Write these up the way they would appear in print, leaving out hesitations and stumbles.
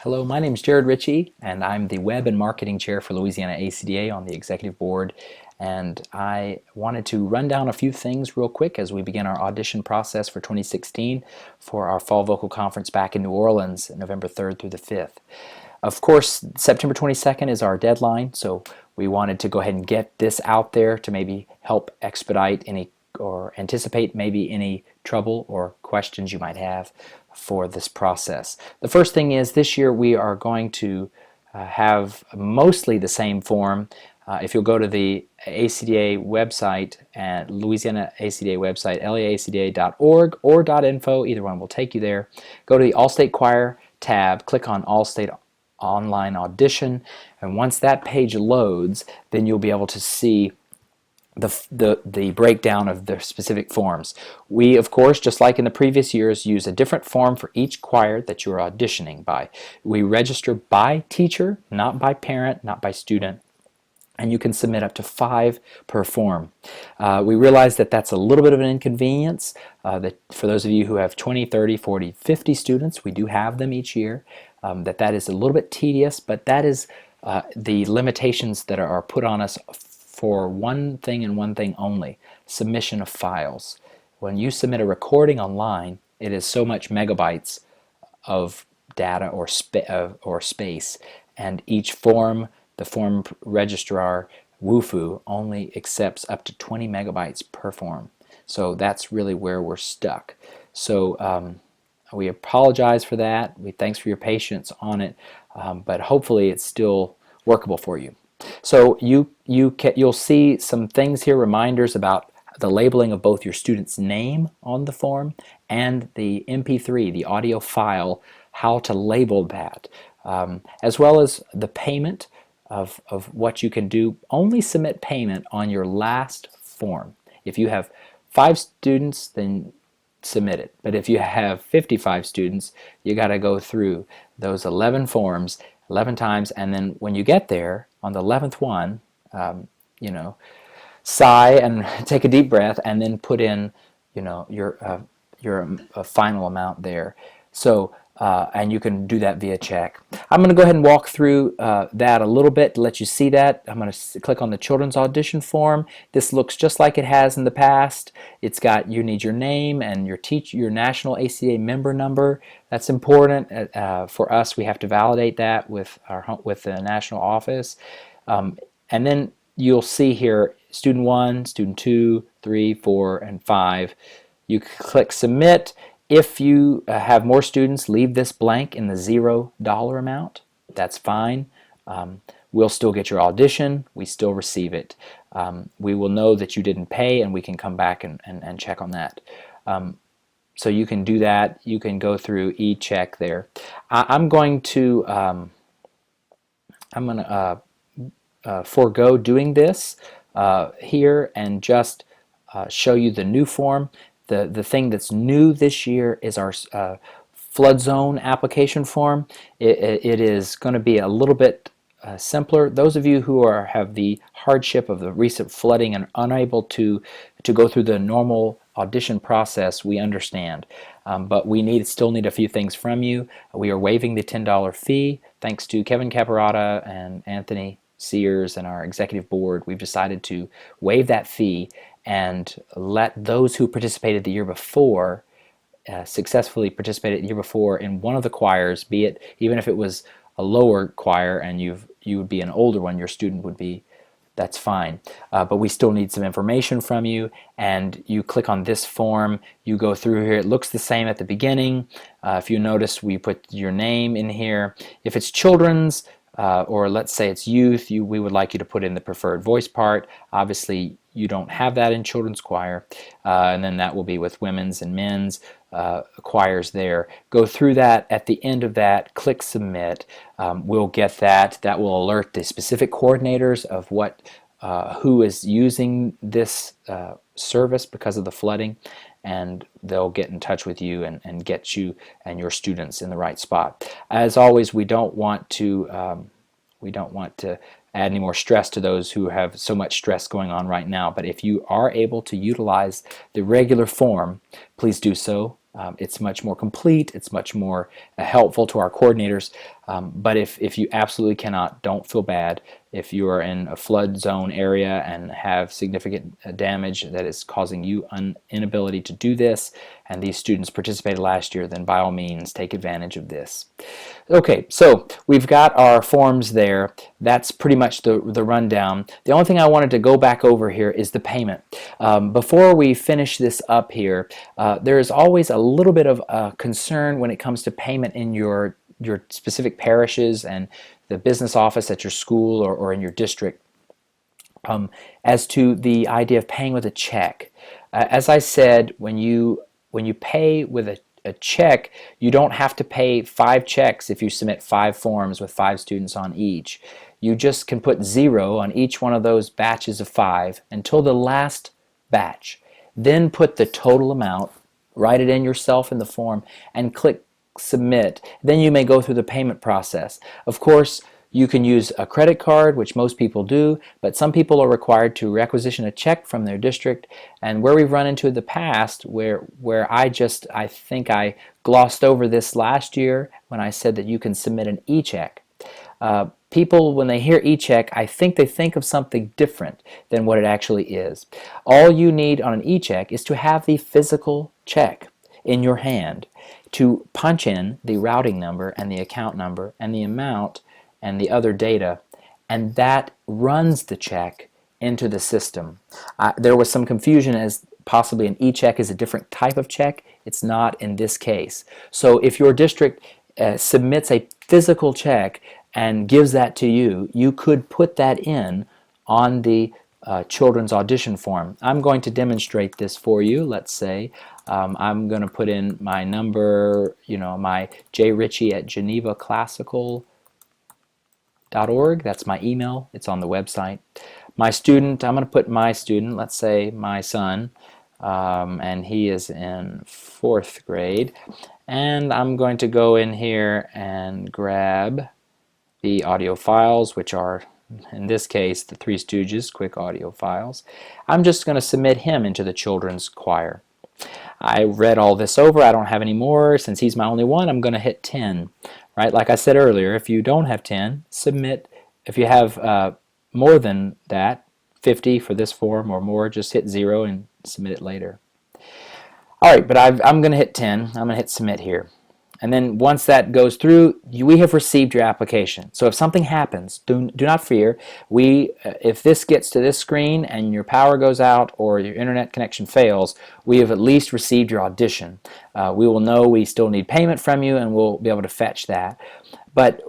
Hello, my name is Jared Ritchie, and I'm the Web and Marketing Chair for Louisiana ACDA on the Executive Board. And I wanted to run down a few things real quick as we begin our audition process for 2016 for our Fall Vocal Conference back in New Orleans, November 3rd through the 5th. Of course, September 22nd is our deadline, so we wanted to go ahead and get this out there to maybe help expedite any or anticipate maybe any trouble or questions you might have for this process. The first thing is this year we are going to have mostly the same form. If you'll go to the ACDA website at Louisiana ACDA website, leacda.org or .info, either one will take you there. Go to the All-State Choir tab, click on All-State Online Audition, and once that page loads, then you'll be able to see the breakdown of the specific forms. We, of course, just like in the previous years, use a different form for each choir that you're auditioning by. We register by teacher, not by parent, not by student, and you can submit up to 5 per form. We realize that that's a little bit of an inconvenience. That for those of you who have 20, 30, 40, 50 students, we do have them each year, that is a little bit tedious, but that is the limitations that are put on us for one thing and one thing only: submission of files. When you submit a recording online, it is so much megabytes of data or space, and each form, the form registrar, WUFU, only accepts up to 20 megabytes per form. So that's really where we're stuck. So we apologize for that. Thanks for your patience on it, but hopefully it's still workable for you. So you'll see some things here, reminders about the labeling of both your student's name on the form and the MP3, the audio file, how to label that, as well as the payment of what you can do. Only submit payment on your last form. If you have 5 students, then submit it. But if you have 55 students, you got to go through those 11 forms 11 times, and then when you get there on the 11th one, sigh and take a deep breath, and then put in, your final amount there. So, and you can do that via check. I'm going to go ahead and walk through that a little bit to let you see that. I'm going to click on the children's audition form. This looks just like it has in the past. It's got, you need your name and your national ACDA member number. That's important. For us, we have to validate that with the national office. And then you'll see here student 1, student 2, 3, 4, and 5. You click submit. If you have more students, leave this blank in the $0 amount. That's fine. We'll still get your audition. We still receive it. We will know that you didn't pay, and we can come back and check on that. So you can do that. You can go through e-check there. I'm going to forego doing this here and just show you the new form. The thing that's new this year is our flood zone application form. It is going to be a little bit simpler. Those of you who have the hardship of the recent flooding and unable to go through the normal audition process, we understand. But we still need a few things from you. We are waiving the $10 fee. Thanks to Kevin Caparata and Anthony Sears and our executive board, we've decided to waive that fee and let those who participated the year before, successfully participated the year before in one of the choirs, be it even if it was a lower choir and you would be an older one, your student would be, that's fine. But we still need some information from you, and you click on this form, you go through here. It looks the same at the beginning. If you notice, we put your name in here. If it's children's, or let's say it's youth, we would like you to put in the preferred voice part. Obviously, you don't have that in children's choir, and then that will be with women's and men's choirs there. Go through that. At the end of that, click submit. We'll get that. That will alert the specific coordinators of who is using this service because of the flooding, and they'll get in touch with you and get you and your students in the right spot. As always, we don't want to add any more stress to those who have so much stress going on right now. But if you are able to utilize the regular form, please do so. It's much more complete. It's much more helpful to our coordinators. But if you absolutely cannot, don't feel bad. If you are in a flood zone area and have significant damage that is causing you inability to do this, and these students participated last year, then by all means take advantage of this. Okay, so we've got our forms there. That's pretty much the rundown. The only thing I wanted to go back over here is the payment. Before we finish this up here, there is always a little bit of concern when it comes to payment in your specific parishes and the business office at your school or in your district, as to the idea of paying with a check. As I said, when you pay with a check, you don't have to pay 5 checks if you submit 5 forms with 5 students on each. You just can put 0 on each one of those batches of 5 until the last batch. Then put the total amount, write it in yourself in the form, and click submit. Then you may go through the payment process. Of course, you can use a credit card, which most people do, but some people are required to requisition a check from their district. And where we've run into the past, where I think I glossed over this last year when I said that you can submit an e-check. People, when they hear e-check, I think they think of something different than what it actually is. All you need on an e-check is to have the physical check in your hand, to punch in the routing number and the account number and the amount and the other data, and that runs the check into the system. There was some confusion as possibly an e-check is a different type of check. It's not in this case. So if your district submits a physical check and gives that to you, you could put that in on the children's audition form. I'm going to demonstrate this for you. Let's say I'm going to put in my number, my jritchie@genevaclassical.org. That's my email. It's on the website. My student, I'm going to put my student, let's say my son, and he is in 4th grade. And I'm going to go in here and grab the audio files, which are, in this case, the Three Stooges quick audio files. I'm just going to submit him into the children's choir. I read all this over. I don't have any more. Since he's my only one, I'm going to hit 10. Right? Like I said earlier, if you don't have 10, submit. If you have more than that, 50 for this form or more, just hit 0 and submit it later. All right, but I'm going to hit 10. I'm going to hit submit here. And then once that goes through, we have received your application. So if something happens, do not fear. If this gets to this screen and your power goes out or your internet connection fails, we have at least received your audition. We will know we still need payment from you, and we'll be able to fetch that. But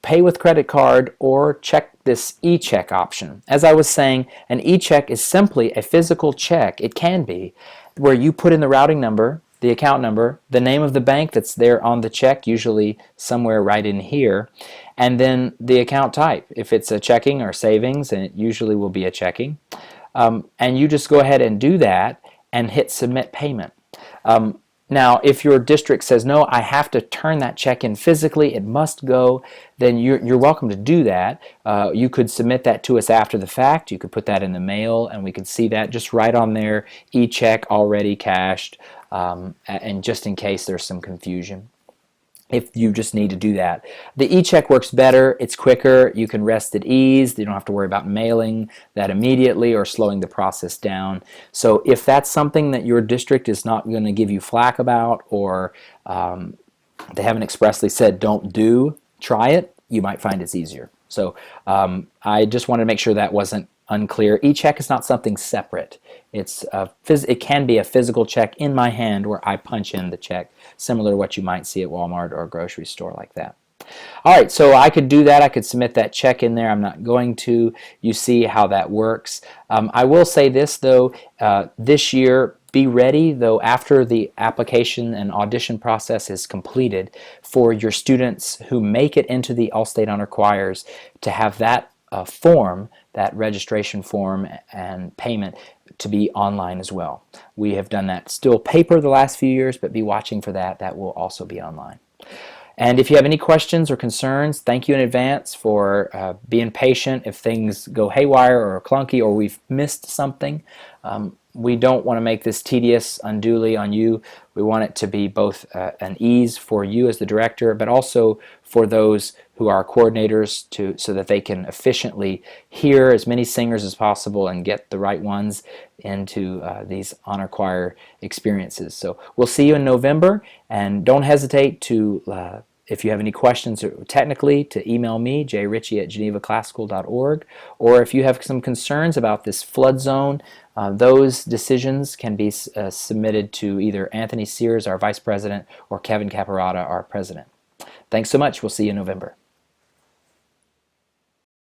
pay with credit card or check this e-check option. As I was saying, an e-check is simply a physical check. It can be where you put in the routing number, the account number, the name of the bank that's there on the check, usually somewhere right in here, and then the account type. If it's a checking or savings, and it usually will be a checking, and you just go ahead and do that and hit submit payment. Now, if your district says, no, I have to turn that check in physically, it must go, then you're welcome to do that. You could submit that to us after the fact. You could put that in the mail, and we could see that just right on there, e-check already cashed, and just in case there's some confusion, if you just need to do that. The e-check works better, it's quicker, you can rest at ease, you don't have to worry about mailing that immediately or slowing the process down. So if that's something that your district is not going to give you flack about, or they haven't expressly said don't do, try it, you might find it's easier. So I just wanted to make sure that wasn't unclear. E-check is not something separate. It can be a physical check in my hand where I punch in the check, similar to what you might see at Walmart or a grocery store like that. All right, so I could do that. I could submit that check in there. I'm not going to. You see how that works. I will say this, though. This year, be ready, though, after the application and audition process is completed, for your students who make it into the All-State Honor Choirs to have that form, that registration form and payment, to be online as well. We have done that still paper the last few years, but be watching for that. That will also be online. And if you have any questions or concerns, thank you in advance for being patient if things go haywire or clunky or we've missed something. we don't want to make this tedious unduly on you. We want it to be both an ease for you as the director, but also for those who are coordinators, so that they can efficiently hear as many singers as possible and get the right ones into these honor choir experiences. So we'll see you in November, and don't hesitate to if you have any questions technically, to email me, jritchie@genevaclassical.org, or if you have some concerns about this flood zone, those decisions can be submitted to either Anthony Sears, our Vice President, or Kevin Caparata, our President. Thanks so much. We'll see you in November.